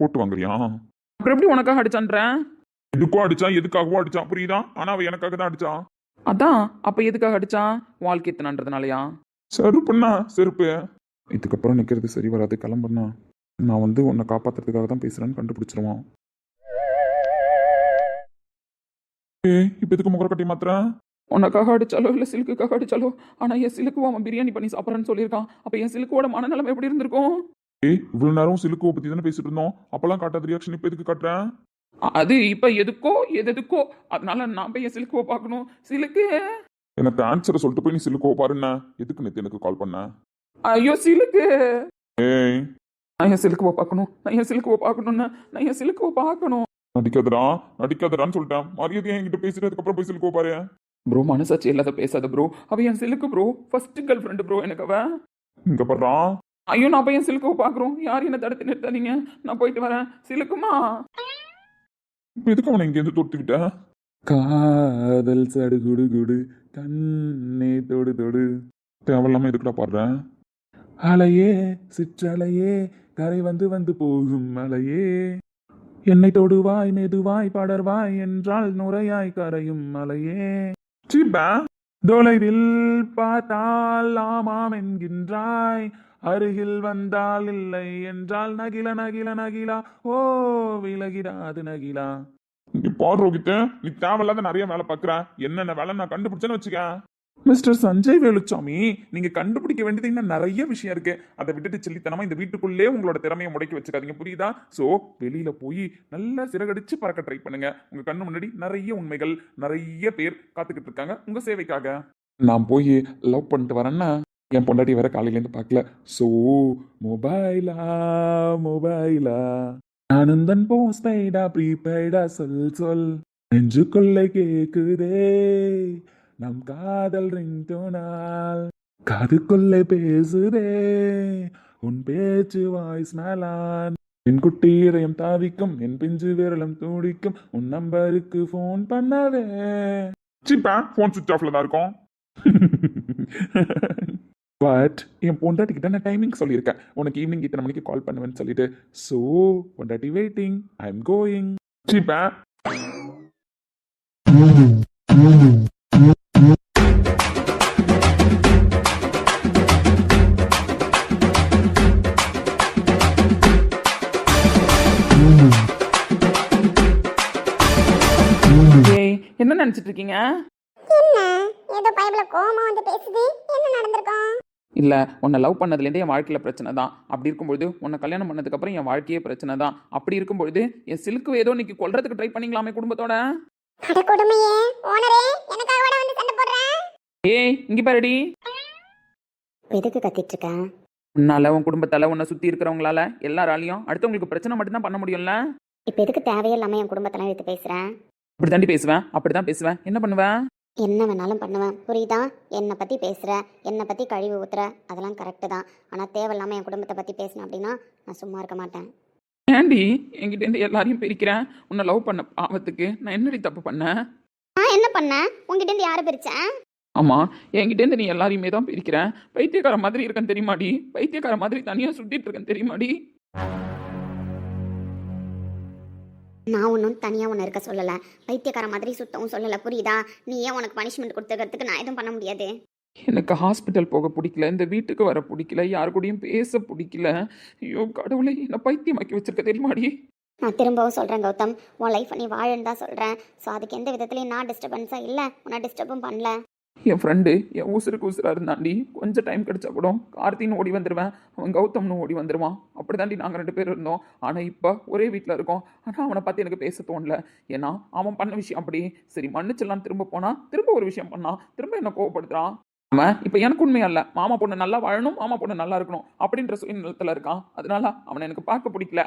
போட்டு வாங்குறியா? அப்புறம் எப்படி உனக்காக அடிச்சான்றேன்? எதுக்கோ அடிச்சான், எதுக்காகவோ அடிச்சான், புரியுதா? ஆனா அவ எனக்காக தான் அடிச்சான். அதான், அப்ப எதுக்காக அடிச்சான்? வால் கீர்த்தனான்றதுனாலயா? செருப்புண்ணா, செருப்பு. இதுக்கப்புறம் நிக்கிறது சரி வராது, கிளம்புனா நான் வந்து உன்னை காப்பாத்துறதுக்காக தான் பேசுறேன்னு கண்டுபிடிச்சிருவான். இப்ப எதுக்கு முகர கட்டி மாத்திரேன்? உனக்காக அடிச்சாலோ இல்ல சிலுக்குக்காக அடிச்சாலோ, ஆனா என் சிலுக்கு அவன் பிரியாணி பண்ணி சாப்பிட்றேன்னு சொல்லியிருக்கான். அப்ப என் சிலுக்கோட மனநிலைமை எப்படி இருந்திருக்கும்? இவ்வளவு நேரம் சிலுக்குவை பத்தி தானே பேசிட்டு இருந்தோம், அப்பெல்லாம் காட்டாத ரியாக்ஷன் இப்ப எதுக்கு காட்டுறேன்? அது இப்ப எதுக்கோ அதனால நான் போய் என் சிலுக்குவை பார்க்கணும். சிலுக்கு, எனக்கு ஆன்சரை சொல்லிட்டு போய் நீ சிலுக்குவை பாருண்ண. எதுக்கு நேத்து எனக்கு கால் பண்ண? ஐயோ சிலுக்கு, ஏய் நான் என் சிலுக்குவை பார்க்கணும், நான் என் சிலுக்குவை பார்க்கணும். நடிக்காதடான்னு சொல்லிட்டேன். மரியாதையா என்கிட்ட பேசிட்டு அதுக்கப்புறம் போய் சிலுக்குவை பாரு. ப்ரோ, மனசாட்சி இல்லாத பேசாத ப்ரோ. அவ என் சிலுக்கு bro, first girl friend bro எனக்கு அவ. இங்க பண்றான். ஐயோ, நான் போய் என் சிலுக்குவை பார்க்குறோம். யாரும் என்ன தடுத்து நிறுத்தாதீங்க, நான் போயிட்டு வரேன். சிலுக்குமா, எதுக்கு அவனை இங்க இருந்து தொடுத்துக்கிட்ட? காதல் சடுகுடு குடு கண்ணே தொடு தொடு. தேவையில்லாம எதுக்குடா பாடுறேன்? அலையே சிற்றலையே கரை வந்து வந்து போகும் அலையே, என்னை தொடுவாய் மெதுவாய் படர்வாய் என்றால் நுரையாய் கரையும் அலையே. தொலைவில் பார்த்தால் ஆமாம் என்கின்றாய், அருகில் வந்தால் இல்லை என்றால் நகில நகில நகிலா, ஓ விலகிடாது நகிலா. நீ பாடுறோகிட்ட நீ தேவையில்லாத நிறைய வேலை பார்க்குற. என்னென்ன வேலை நான் கண்டுபிடிச்சேன்னு வச்சுக்க. மிஸ்டர் சஞ்சய் வேலுச்சாமி, நீங்க கண்டுபிடிக்க வேண்டியது இன்னும் நிறைய விஷயம் இருக்கு. அதை விட்டுட்டு சில்லித்தனமா இந்த வீட்டுக்குள்ளே உங்களோட திறமையை முடக்கி வச்சுக்காதீங்க, புரியுதா? சோ வெளியில போய் நல்லா சிறகடிச்சு பறக்க ட்ரை பண்ணுங்க. உங்க கண்ணு முன்னாடி நிறைய உண்மைகள், நிறைய பேர் காத்துக்கிட்டு இருக்காங்க உங்க சேவைக்காக. நான் போய் லவ் பண்ணிட்டு வரேன்னா என் பொண்டாட்டி வேற காலையிலேருந்து பார்க்கல. சோ மொபைலா நானும் தன் போஸ்ட்பெய்டா ப்ரீபெய்டா சொல் நெஞ்சுக்குள்ளே கேக்குதே நம் காதல் ரிங்டோனால், காதுக்குள்ளே பேசுதே உன் பேச்சு வாய்ஸ் மேலான், என் குட்டி இதயம் தாவிக்கும் என் பிஞ்சு விரலம் துடிக்கும் உன் நம்பருக்கு போன் பண்ணவே. சிப்பா போன் சுவிட்ச் ஆஃப்ல தான் இருக்கும். பட் என் பொண்டாட்டிக்கிட்ட நான் டைமிங் சொல்லியிருக்கேன், உனக்கு ஈவினிங் இத்தனை மணிக்கு கால் பண்ணுவேன்னு சொல்லிட்டு. ஸோ பொண்டாட்டி வெயிட்டிங், ஐ எம் கோயிங். சிப்பா என்ன நினைச்சிட்டு இருக்கீங்க? என்ன ஏதோ பைபிள கோவமா வந்து பேசுது, என்ன நடந்திருக்கும்? இல்லை, உன்னை லவ் பண்ணதுலேருந்தே என் வாழ்க்கையில் பிரச்சனை தான். அப்படி இருக்கும்பொழுது உன்னை கல்யாணம் பண்ணதுக்கப்புறம் என் வாழ்க்கையே பிரச்சனை தான். அப்படி இருக்கும்பொழுது என் சிலுக்கு ஏதோ இன்னைக்கு கொல்றதுக்கு ட்ரை பண்ணிக்கலாமே குடும்பத்தோட. அட கொடுமையே, ஓனரே எனக்காக கூட வந்து சண்டை போடுறேன். ஏய், இங்கே பாருடி. எதுக்கு கத்திட்டு இருக்கேன்? உன்னால உன் குடும்பத்தால் உன்னை சுற்றி இருக்கிறவங்களால எல்லாராலையும் அடுத்தவங்களுக்கு பிரச்சனை மட்டும்தான் பண்ண முடியும்ல. இப்போ எதுக்கு தேவையில்லாம என் குடும்பத்தெல்லாம் எடுத்து பேசுறேன்? அப்படி தாண்டி பேசுவேன், அப்படி தான் பேசுவேன். என்ன பண்ணுவேன்? என்ன வேணாலும் பண்ணுவேன், புரியுதா? என்னை பற்றி பேசுகிற, என்னை பற்றி கழிவு ஊத்துற, அதெல்லாம் கரெக்டு தான். ஆனால் தேவையில்லாமல் என் குடும்பத்தை பற்றி பேசினேன் அப்படின்னா நான் சும்மா இருக்க மாட்டேன். ஏண்டி என்கிட்டேருந்து எல்லாரையும் பிரிக்கிறேன்? உன்னை லவ் பண்ண பாவத்துக்கு நான் என்னடி தப்பு பண்ணேன்? நான் என்ன பண்ணேன்? உங்ககிட்டேருந்து யாரை பிரித்தேன்? ஆமாம், என்கிட்டேருந்து நீ எல்லாரையுமே தான் பிரிக்கிறேன். பைத்தியக்கார மாதிரி இருக்கேன்னு தெரியுமாடி? பைத்தியக்கார மாதிரி தனியாக சுற்றிட்டு இருக்கேன்னு தெரியுமாடி? நான் ஒன்றும் தனியாக ஒன்று இருக்க சொல்லலை, பைத்தியக்கார மாதிரி சுத்தவும் சொல்லலை, புரியுதா? நீ ஏன் உனக்கு பனிஷ்மெண்ட் கொடுத்துக்கிறதுக்கு நான் எதுவும் பண்ண முடியாது. எனக்கு ஹாஸ்பிட்டல் போக பிடிக்கல, இந்த வீட்டுக்கு வர பிடிக்கல, யாரு கூடயும் பேச பிடிக்கல. ஐயோ கடவுளை, என்ன பைத்தியமாக்கி வச்சிருக்க தெரியுமாடி? நான் திரும்பவும் சொல்கிறேன் கௌதம், உன் லைஃப் நீ வாழன்னு தான் சொல்கிறேன். ஸோ அதுக்கு எந்த விதத்துலையும் நான் டிஸ்டர்பன்ஸாக இல்லை, உன்னை டிஸ்டர்பும் பண்ணல. என் ஃப்ரெண்டு என் ஊசருக்கு ஊசராக இருந்தாண்டி. கொஞ்சம் டைம் கிடைச்சா கூட கார்த்தின்னு ஓடி வந்துடுவேன், அவன் கௌதம்னு ஓடி வந்துடுவான். அப்படி தாண்டி நாங்கள் 2 பேர் இருந்தோம். ஆனால் இப்போ ஒரே வீட்டில் இருக்கோம். ஆனால் அவனை பார்த்து எனக்கு பேச தோணல. ஏன்னா அவன் பண்ண விஷயம் அப்படி. சரி மன்னிச்சிடலாம், திரும்ப போனால் திரும்ப ஒரு விஷயம் பண்ணான், திரும்ப என்ன கோவப்படுத்துறான். அவன் இப்போ எனக்கு உண்மையா இல்லை, மாமா பொண்ணு நல்லா வாழணும், மாமா பொண்ணு நல்லா இருக்கணும் அப்படின்ற சுயநலத்தில் இருக்கான். அதனால அவனை எனக்கு பார்க்க பிடிக்கல.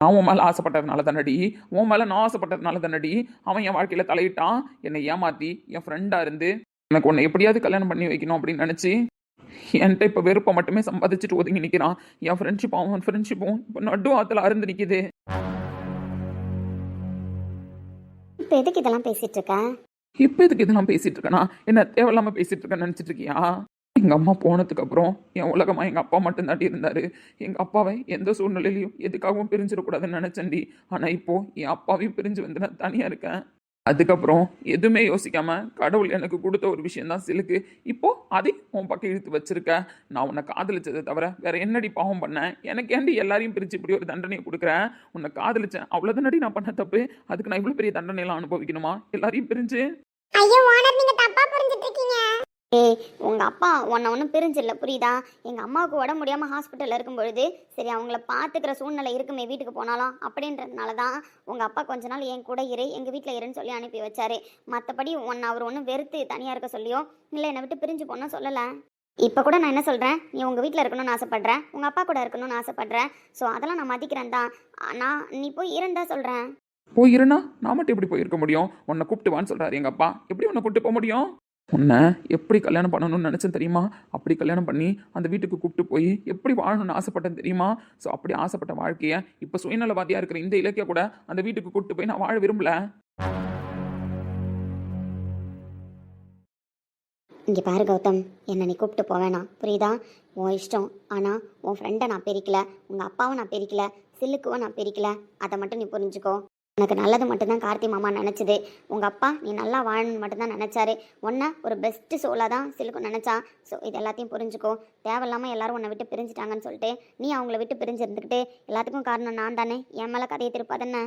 நான் உன் மேலே ஆசைப்பட்டதுனால தானடி, உன் மேலே நான் ஆசைப்பட்டதுனால தானடி அவன் என் வாழ்க்கையில் தலையிட்டான். என்னை ஏமாற்றி என் ஃப்ரெண்டாக இருந்து எனக்கு உன்னை எப்படியாவது கல்யாணம் பண்ணி வைக்கணும் அப்படின்னு நினச்சி என்கிட்ட இப்போ வெறுப்பை மட்டுமே சம்பாதிச்சுட்டு ஒதுங்கி நிற்கிறான். என் ஃப்ரெண்ட்ஷிப்பும் அவன் ஃப்ரெண்ட்ஷிப்பும் இப்போ நடு ஆற்றுல அருந்து நிற்கிது. இப்போ எதுக்கு இதெல்லாம் பேசிகிட்டு இருக்கேன்? இப்போ எதுக்கு இதெல்லாம் பேசிகிட்டு இருக்கேனா? என்ன தேவையில்லாமல் பேசிகிட்டு இருக்கேன்னு நினச்சிட்டு இருக்கியா? எங்கள் அம்மா போனதுக்கப்புறம் என் உலகமாக எங்கள் அப்பா மட்டும்தாண்டி இருந்தார். எங்கள் அப்பாவை எந்த சூழ்நிலையிலையும் எதுக்காகவும் பிரிஞ்சிடக்கூடாதுன்னு நினச்சேன்டி. ஆனால் இப்போது என் அப்பாவையும் பிரிஞ்சு வந்து நான் தனியாக இருக்கேன். அதுக்கப்புறம் எதுவுமே யோசிக்காம கடவுள் எனக்கு கொடுத்த ஒரு விஷயந்தான் சிலுக்கு. இப்போ அதை உன் பக்கம் இழுத்து வச்சிருக்க. நான் உன்னை காதலிச்சதை தவிர வேற என்னடி பாவம் பண்ணேன்? எனக்கு ஏண்டி எல்லாரையும் பிரிச்சு இப்படி ஒரு தண்டனையை கொடுக்குறேன்? உன்னை காதலிச்சேன், அவ்வளோதானடி நான் பண்ண தப்பு. அதுக்கு நான் இவ்வளோ பெரிய தண்டனையெல்லாம் அனுபவிக்கணுமா எல்லாரையும் பிரிஞ்சு? ஐயோ ஓனர், நீங்க தப்பா புரிஞ்சிட்டு இருக்கீங்க. ஏய், உங்கள் அப்பா உன்னை ஒன்றும் பிரிஞ்சில்ல, புரியுதா? எங்கள் அம்மாவுக்கு உடம்பு முடியாமல் ஹாஸ்பிட்டலில் இருக்கும் பொழுது சரி அவங்கள பார்த்துக்கிற சூழ்நிலை இருக்குமே வீட்டுக்கு போனாலும், அப்படின்றதுனால தான் உங்கள் அப்பா கொஞ்ச நாள் என் கூட இரு, எங்கள் வீட்டில் இருன்னு சொல்லி அனுப்பி வச்சாரு. மற்றபடி உன்னை அவர் ஒன்றும் வெறுத்து தனியாக இருக்க சொல்லியோ இல்லை என்னை விட்டு பிரிஞ்சு போனோம் சொல்லலை. இப்போ கூட நான் என்ன சொல்கிறேன், நீ உங்கள் வீட்டில் இருக்கணும்னு ஆசைப்பட்றேன், உங்கள் அப்பா கூட இருக்கணும்னு ஆசைப்பட்றேன். ஸோ அதெல்லாம் நான் மதிக்கிறேன் தான். நான் நீ போய் இருந்தா சொல்கிறேன். போயிருந்தா நான் மட்டும் எப்படி போயிருக்க முடியும்? உன்னை கூப்பிட்டு வான்னு சொல்கிறாரு எங்கள் அப்பா. எப்படி உன்னை கூப்பிட்டு போக முடியும்? உன்னை எப்படி கல்யாணம் பண்ணணும்னு நினச்சேன் தெரியுமா? அப்படி கல்யாணம் பண்ணி அந்த வீட்டுக்கு கூப்பிட்டு போய் எப்படி வாழணும்னு ஆசைப்பட்டேன் தெரியுமா? ஸோ அப்படி ஆசைப்பட்ட வாழ்க்கையை இப்போ சுயநலவாதியாக இருக்கிற இந்த இலக்கிய கூட அந்த வீட்டுக்கு கூப்பிட்டு போய் நான் வாழ விரும்பல. இங்கே பாரு கௌதம், என்னை நீ கூப்பிட்டு போவேணா, புரியுதா? உன் இஷ்டம். ஆனால் உன் ஃப்ரெண்டை நான் பிரிக்கல, உங்கள் அப்பாவும் நான் பிரிக்கல, சில்லுக்குவும் நான் பிரிக்கல. அதை மட்டும் நீ புரிஞ்சுக்கோ. எனக்கு நல்லது மட்டும்தான் கார்த்தி மாமா நினச்சிது. உங்கள் அப்பா நீ நல்லா வாழணும்னு மட்டும்தான் நினச்சாரு. உன்னை ஒரு பெஸ்ட்டு சோலாக தான் சிலுக்கும் நினச்சா. ஸோ இது எல்லாத்தையும் புரிஞ்சுக்கோ. தேவையில்லாமல் எல்லாரும் உன்னை விட்டு பிரிஞ்சுட்டாங்கன்னு சொல்லிட்டு நீ அவங்கள விட்டு பிரிஞ்சு இருந்துக்கிட்டு எல்லாத்துக்கும் காரணம் நான் தானே. என் மேலே கதையை திருப்பாதானே?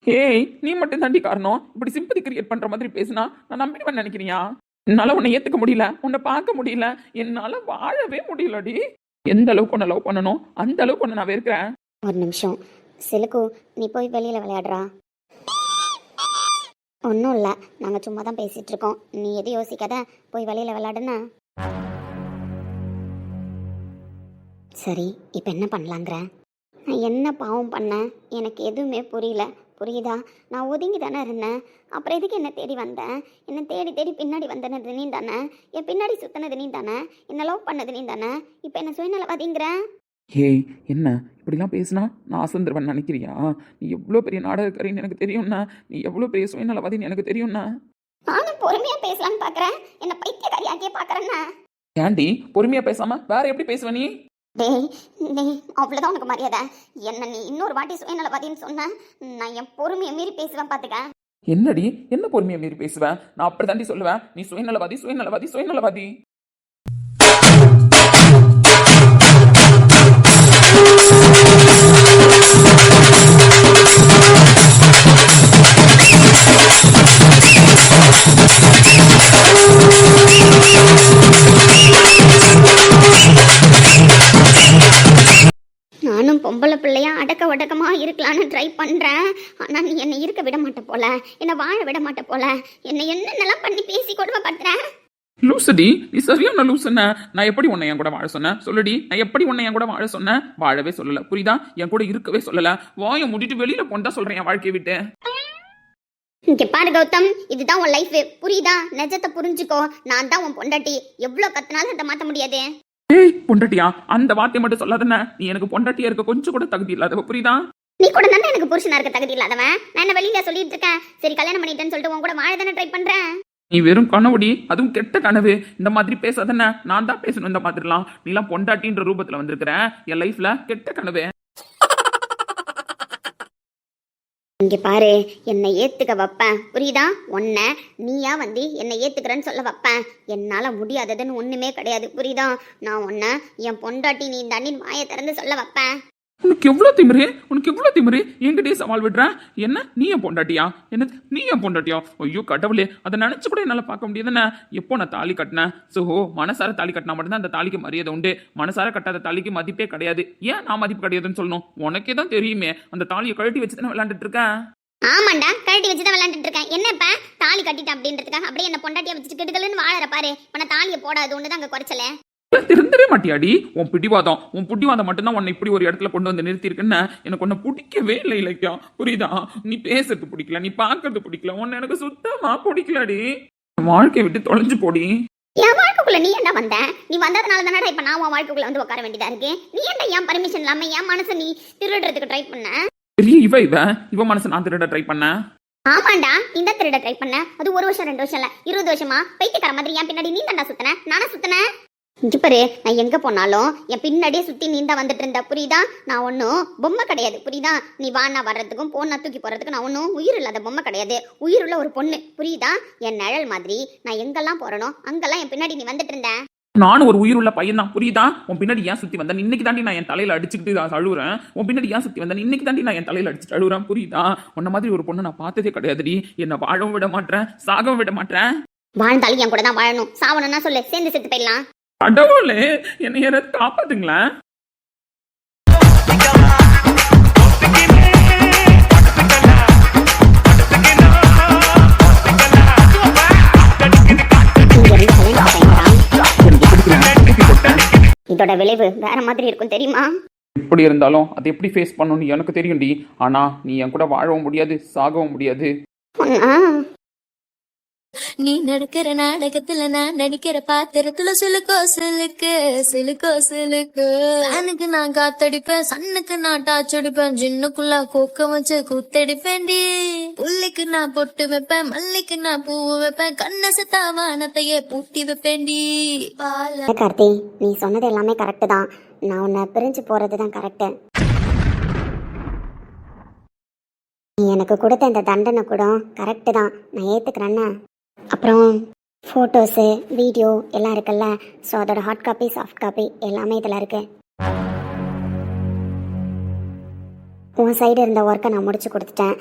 ஏய், நீ மட்டும் தாண்டி காரணம். இப்படி சிம்பதி கிரியேட் பண்ணுற மாதிரி பேசினா நான் நம்பிடுவேன் நினைக்கிறியா? என்னால் உன்னை ஏற்றுக்க முடியல, உன்னை பார்க்க முடியல, என்னால் வாழவே முடியலடி. எந்த அளவுக்கு உன்னை லவ் பண்ணணும் அந்த அளவுக்கு உன்னை நான் வெறுக்கிறேன். ஒரு நிமிஷம் சிலுக்கு, நீ போய் வெளியில் விளையாடுறா. ஒன்றும் இல்லை, நாங்கள் சும்மா தான் பேசிகிட்டு இருக்கோம். நீ எதுவும் யோசிக்காத, போய் வெளியில் விளையாடுன்னு. சரி, இப்போ என்ன பண்ணலாங்கிற? நான் என்ன பாவம் பண்ணேன்? எனக்கு எதுவுமே புரியல, புரியுதா? நான் ஒதுங்கி தானே இருந்தேன். அப்புறம் எதுக்கு என்னை தேடி வந்தேன்? என்னை தேடி தேடி பின்னாடி வந்தனது நீ தானே, என் பின்னாடி சுத்தினது நீ தானே, என்னை லவ் பண்ணது நீ தானே. இப்போ என்ன சுயநலவாதிங்கிற? ஏய், என்ன இப்படிலாம் பேசினா நான் அசந்துருவேன் நினைக்கிறியா? நீ எவ்வளோ பெரிய நாடகக்காரின்னு எனக்கு தெரியும்னா, நீ எவ்வளோ பெரிய சுயநலவாதின்னு எனக்கு தெரியும்னா. நானும் பொறுமையாக பேசலான்னு பார்க்குறேன், என்னை பைத்தியக்காரியாக்கியே பார்க்குறேன்னா? ஏண்டி பொறுமையாக பேசாமல் வேற எப்படி பேசுவ நீ? டேய் டேய், அவ்வளோதான் உனக்கு மரியாதை. என்ன நீ இன்னொரு வாட்டி சுயநலவாதின்னு சொன்ன, நான் என் பொறுமையை மீறி பேசுவேன் பார்த்துக்க. என்னடி என்ன பொறுமையை மீறி பேசுவேன்? நான் அப்படி தாண்டி சொல்லுவேன், நீ சுயநலவாதி சுயநலவாதி சுயநலவாதி. பொம்பளை பிள்ளையா அடக்க ஒடக்கமா இருக்கலான்னு ட்ரை பண்றேன். ஆனா நீ என்னை இருக்க விட மாட்ட போல, என்னை வாழ விட மாட்ட போல, என்னை என்னென்னலாம் பண்ணி பேசி கொடுமைப்படுத்துற. லூசடி, நீ சரியான லூசுன. நான் எப்படி உன்னை என் கூட வாழ சொன்னேன் சொல்லுடி? நான் எப்படி உன்னை என் கூட வாழ சொன்னேன்? வாழவே சொல்லல, புரியுதா? என் கூட இருக்கவே சொல்லல. வாயை மூடிட்டு வெளியில போன்னு சொல்றேன் என் வாழ்க்கையை விட்டு. இங்க பாரு கௌதம், இதுதான் உன் லைஃப், புரியுதா? நிஜத்தை புரிஞ்சுக்கோ. நான் தான் உன் பொண்டாட்டி. எவ்வளவு கத்துனாலும் அதை மாத்த முடியாது. ஏய் பொண்டாட்டியா, அந்த வார்த்தையை மட்டும் சொல்லாதன. நீ எனக்கு பொண்டாட்டியா இருக்க கொஞ்சம் கூட தகுதி இல்லாதவ, புரியுதா? நீ கூட தானே எனக்கு புருஷனா இருக்க தகுதி இல்லாதவன். நான் என்ன வெளியில சொல்லிட்டு இருக்கேன். சரி கல்யாணம் பண்ணிட்டேன்னு சொல்லிட்டு உன் கூட வாழ தானே ட்ரை பண்றேன். நீ வெறும் கனவுடி, அதுவும் கெட்ட கனவு. இந்த மாதிரி பேசாதன. நான் தான் பேசணும் இந்த மாதிரிலாம். நீலாம் பொண்டாட்டின்ற ரூபத்துல வந்திருக்கிற. என் லைஃப்ல கெட்ட கனவு. இங்க பாரு, என்னை ஏத்துக்க வைப்பேன், புரியுதா? உன்னை நீயா வந்து என்னை ஏத்துக்கிறேன்னு சொல்ல வைப்பேன். என்னால முடியாததுன்னு ஒண்ணுமே கிடையாது, புரியுதா? நான் உன்னை என் பொண்டாட்டி நீ தண்ணி வாயை திறந்து சொல்ல வைப்பேன். உனக்கு எவ்வளவு திமிரு, உனக்கு எவ்வளவு திமிரு. என்கிட்டயே சவால் விடுற. என்ன நீ என் பொண்டாட்டியா? என்ன நீ என் பொண்டாட்டியா? ஐயோ கடவுளே, அதை நினைச்சு கூட என்னால பார்க்க முடியாதுன்னு. எப்போ நான் தாலி கட்டினேன்? ஸோ மனசார தாலி கட்டினா மட்டும்தான் அந்த தாலிக்கு மரியாதை உண்டு. மனசார கட்டாத தாலிக்கு மதிப்பே கிடையாது. ஏன் நான் மதிப்பு கிடையாதுன்னு சொல்லணும்? உனக்கே தான் தெரியுமே. அந்த தாலியை கழட்டி வச்சு தானே விளையாண்டுட்டு இருக்கேன். ஆமாண்டா, கழட்டி வச்சுதான் விளையாண்டுட்டு இருக்கேன். என்னப்ப தாலி கட்டிட்டேன் அப்படின்றதுக்காக அப்படியே என்ன பொண்டாட்டியா வச்சுட்டு கிடுக்கலன்னு வாழற பாரு. இப்ப நான் தாலியை போடாது ஒண்ணுதான் அங்க குறைச்சல. திருந்தவே மாட்டியாடி? உன் பிடிவாதம் மட்டும்தான் உன்னை இப்படி ஒரு இடத்துல கொண்டு வந்து நிறுத்திருக்குன்னு. எனக்கு உன்னை பிடிக்கவே இல்லை இலக்கியா, புரியுதா? நீ பேசுறது பிடிக்கல, நீ பாக்குறது பிடிக்கல, உன்னை எனக்கு சுத்தமா பிடிக்கலடி. வாழ்க்கையை விட்டு தொலைஞ்சு போடி. என் வாழ்க்கைக்குள்ள நீ என்ன வந்த? நீ வந்ததுனால தானடா இப்ப நான் உன் வாழ்க்கைக்குள்ள வந்து உட்கார வேண்டியதா இருக்கு. நீ என்ன என் பர்மிஷன் இல்லாம என் மனசை நீ திருடுறதுக்கு ட்ரை பண்ண? பெரிய இவ மனசை நான் திருட ட்ரை பண்ண? ஆமாண்டா, இந்த திருட ட்ரை பண்ண. அது 1 வருஷம் 2 வருஷம் இல்ல, 20 வருஷமா பைத்தியக்கார மாதிரி என் பின்னாடி நீ தாண்டா சுத்தின, நானா சுத்தினேன்? இங்க பாரு, நான் எங்க போனாலும் என் பின்னாடியே சுத்தி நீந்தா வந்துட்டு இருந்த, புரியுதா? நான் ஒன்னும் பொம்மை கிடையாது, புரியுதா? நீ வானா வர்றதுக்கும் போனா தூக்கி போறதுக்கும் நான் ஒன்னும் உயிர் இல்லாத பொம்மை கிடையாது. உயிர் உள்ள ஒரு பொண்ணு, புரியுதா? என் நிழல் மாதிரி நான் எங்கெல்லாம் போறனோ அங்கெல்லாம் என் பின்னாடி நீ வந்துட்டு இருந்த. நானும் ஒரு உயிர் உள்ள பையன் தான், புரியுதா? உன் பின்னாடி ஏன் சுத்தி வந்தேன்? இன்னைக்கு தாண்டி நான் என் தலையில அடிச்சுக்கிட்டு அழுகுறேன். உன் பின்னாடி ஏன் சுத்தி வந்தேன்? இன்னைக்கு தாண்டி நான் என் தலையில அடிச்சுட்டு அழுகுறேன், புரியுதா? உன்ன மாதிரி ஒரு பொண்ணு நான் பார்த்ததே கிடையாதுடி. என்ன வாழவும் விட மாட்டேன், சாகவும் விட மாட்டேன். வாழ்ந்தாலும் என் கூட தான் வாழணும், சாவணும்னா சொல்லு, சேர்ந்து செத்து போயிடலாம். கடவுளே, என்னை யாராவது காப்பாத்துங்களேன். இதோட விளைவு வேற மாதிரி இருக்கும் தெரியுமா? எப்படி இருந்தாலும் அதை எப்படி ஃபேஸ் பண்ணணும்னு எனக்கு தெரியும்டி. ஆனா நீ என் கூட வாழவும் முடியாது, சாகவும் முடியாது. நீ நடக்கிற நாடகத்துல நான் நடிக்கிற பாத்திரத்துல சிலுக்கோ சிலுக்கு எனக்கு நான் காத்தடிப்பேன், சன்னுக்கு நான் டாச் அடிப்பேன், ஜின்னுக்குள்ள கொக்க வச்சு கூத்தடிப்பேன்டி. புள்ளிக்கு நான் பொட்டு வைப்பேன், மல்லிக்கு நான் பூ வைப்பேன், கண்ணசத்தா வானத்தையே பூட்டி வைப்பேன்டி. கார்த்தி, நீ சொன்னது எல்லாமே கரெக்டு தான். நான் உன்னை பிரிஞ்சு போறது தான் கரெக்டு. நீ எனக்கு கொடுத்த இந்த தண்டனை கூட கரெக்டு தான், நான் ஏத்துக்கிறேன்னு. அப்புறம் ஃபோட்டோஸு வீடியோ எல்லாம் இருக்குல்ல, ஸோ அதோட ஹார்ட் காப்பி சாஃப்ட் காப்பி எல்லாமே இதில் இருக்கு. உன் சைடு இருந்த ஒர்க்கை நான் முடிச்சு கொடுத்துட்டேன்.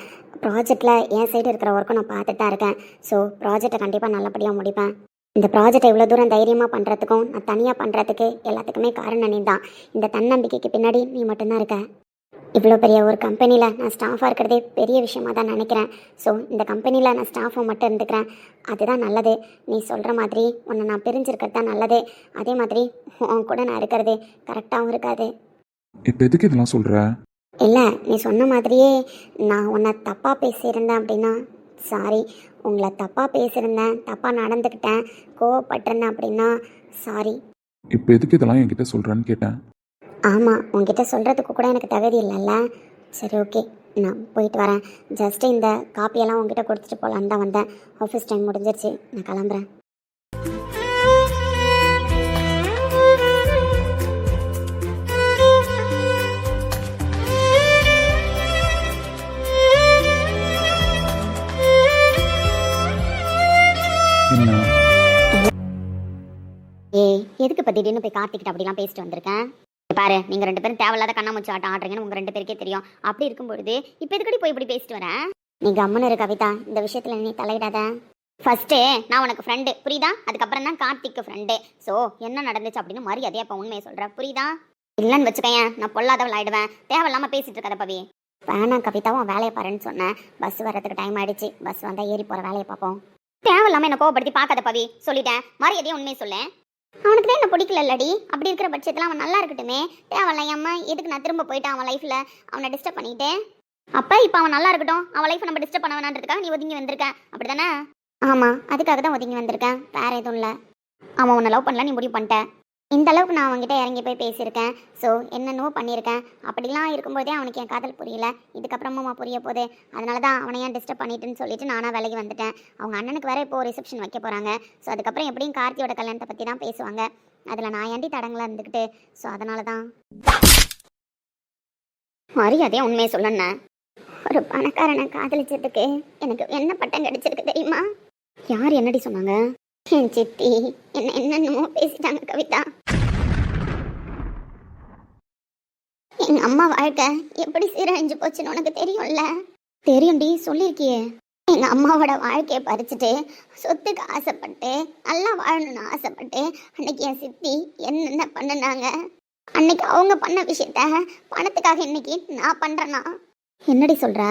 ப்ராஜெக்டில் என் சைடு இருக்கிற ஒர்க்கை நான் பார்த்துட்டு தான் இருக்கேன். ஸோ ப்ராஜெக்டை கண்டிப்பாக நல்லபடியாக முடிப்பேன். இந்த ப்ராஜெக்டை இவ்வளோ தூரம் தைரியமாக பண்ணுறதுக்கும் நான் தனியாக பண்ணுறதுக்கு எல்லாத்துக்குமே காரணம் நீ தான். இந்த தன்னம்பிக்கைக்கு பின்னாடி நீ மட்டும்தான் இருக்க. இவ்வளோ பெரிய ஒரு கம்பெனியில் நான் ஸ்டாஃபாக இருக்கிறதே பெரிய விஷயமாக தான் நினைக்கிறேன். ஸோ இந்த கம்பெனியில் நான் ஸ்டாஃபாக மட்டும் இருந்துக்கிறேன், அதுதான் நல்லது. நீ சொல்கிற மாதிரி உன்னை நான் பிரிஞ்சிருக்கிறது தான் நல்லது. அதே மாதிரி உன் கூட நான் இருக்கிறது கரெக்டாகவும் இருக்காது. இப்போ எதுக்கு இதெல்லாம் சொல்கிற? இல்லை, நீ சொன்ன மாதிரியே நான் உன்னை தப்பாக பேசியிருந்தேன் அப்படின்னா சாரி. உங்களை தப்பாக பேசியிருந்தேன், தப்பாக நடந்துக்கிட்டேன், கோவப்பட்டிருந்தேன் அப்படின்னா சாரி. இப்போ எதுக்கு இதெல்லாம் என்கிட்ட சொல்கிறேன்னு கேட்டேன். ஆமாம், உங்ககிட்ட சொல்கிறதுக்கு கூட எனக்கு தகுதி இல்லைல்ல. சரி ஓகே, நான் போயிட்டு வரேன். ஜஸ்ட்டு இந்த காப்பியெல்லாம் உங்ககிட்ட கொடுத்துட்டு போகலான்னு தான் வந்தேன். ஆஃபீஸ் டைம் முடிஞ்சிருச்சு, நான் கிளம்புறேன். எதுக்கு இப்போ திடீர்னு போய் கார்த்திக்கிட்ட அப்படிலாம் பேசிட்டு வந்திருக்கேன்? பாரு, நீங்க 2 பேரும் தேவையில்லாத கண்ணாமூச்சி ஆட்டம் ஆடுறீங்கன்னு உங்க 2 பேருக்கே தெரியும். அப்படி இருக்கும்பொழுது இப்போ எதுக்கடி போய் இப்படி பேசிட்டு வரேன்? நீங்க அம்மனு இரு கவிதா, இந்த விஷயத்துல நீ தலையிடாத. ஃபர்ஸ்ட்டு நான் உனக்கு ஃப்ரெண்டு, புரியுதா? அதுக்கப்புறம் தான் கார்த்திக்கு ஃப்ரெண்டு. ஸோ என்ன நடந்துச்சு அப்படின்னு மரியாதையா இப்போ உண்மையை சொல்கிறேன், புரியுதா? இல்லைன்னு வச்சுக்கேன், நான் பொல்லாதவள் ஆயிடுவேன். தேவையில்லாம பேசிட்டு இருக்காத பவி. வேணாம் கவிதாவும் வேலையை பாருன்னு சொன்னேன். பஸ் வர்றதுக்கு டைம் ஆயிடுச்சு. பஸ் வந்தா ஏறி போற வேலையை பார்ப்போம். தேவையில்லாம என்ன கோவப்படுத்தி பார்க்காத பவி, சொல்லிட்டேன். மரியாதையும் உண்மையை சொல்லேன். அவனுக்கு தான் என்ன பிடிக்கல இல்லடி. அப்படி இருக்கிற பட்சத்தில் அவன் நல்லா இருக்கட்டுமே. தேவையில்லையாம எதுக்கு நான் திரும்ப போயிட்டு அவன் லைஃப்ல அவனை டிஸ்டர்ப் பண்ணிக்கிட்டேன். அப்ப இப்போ அவன் நல்லா இருக்கட்டும், அவன் லைஃப் நம்ம டிஸ்டர்ப் பண்ண வேணான்றதுக்காக நீ ஒதுங்கி வந்திருக்க, அப்படிதானே? ஆமா, அதுக்காக தான் ஒதுங்கி வந்திருக்கேன், வேற எதுவும் இல்லை. அவன் உன்னை லவ் பண்ணல, நீ முடிவு பண்ணிட்ட. இந்த அளவுக்கு நான் அவன்கிட்ட இறங்கி போய் பேசியிருக்கேன். ஸோ என்னென்னவோ பண்ணியிருக்கேன். அப்படிலாம் இருக்கும்போதே அவனுக்கு என் காதல் புரியல. இதுக்கப்புறமா புரிய போகுது. அதனால தான் அவனை ஏன் டிஸ்டர்ப் பண்ணிட்டுன்னு சொல்லிட்டு நானாக விலகி வந்துட்டேன். அவங்க அண்ணனுக்கு வேற இப்போ ரிசப்ஷன் வைக்க போகிறாங்க. ஸோ அதுக்கப்புறம் எப்படியும் கார்த்தியோட கல்யாணத்தை பற்றி தான் பேசுவாங்க. அதில் நான் ஏண்டி தடங்களாக இருந்துக்கிட்டு. ஸோ அதனால தான் மரியாதையாக உண்மையை சொல்லண்ணே. ஒரு பணக்காரனை காதலிச்சதுக்கு எனக்கு என்ன பட்டம் கிடைச்சிருக்கு தெரியுமா? யார் என்னடி சொன்னாங்க? என் சித்தி என்னென்னமோ பேசிட்டாங்க கவிதா. எங்க அம்மா வாழ்க்கை எப்படி சீரழிஞ்சு போச்சுன்னு உனக்கு தெரியும்ல? தெரியும்டி, சொல்லியிருக்கியே. எங்க அம்மாவோட வாழ்க்கையை பறிச்சுட்டு சொத்துக்கு ஆசைப்பட்டு நல்லா வாழணும்னு ஆசைப்பட்டு அன்னைக்கு என் சித்தி என்னென்ன பண்ணுனாங்க. அன்னைக்கு அவங்க பண்ண விஷயத்த பணத்துக்காக இன்னைக்கு நான் பண்றேன்னா என்னடி சொல்ற?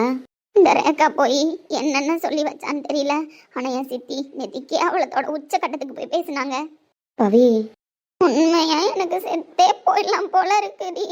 இந்த ரேக்கா போய் என்னென்ன சொல்லி வச்சான்னு தெரியல. ஆனா என் சித்தி நெத்திக்கே அவளத்தோட உச்ச கட்டத்துக்கு போய் பேசினாங்க. பவி, உண்மையா எனக்கு செத்தே போயிடலாம் போல இருக்குடி.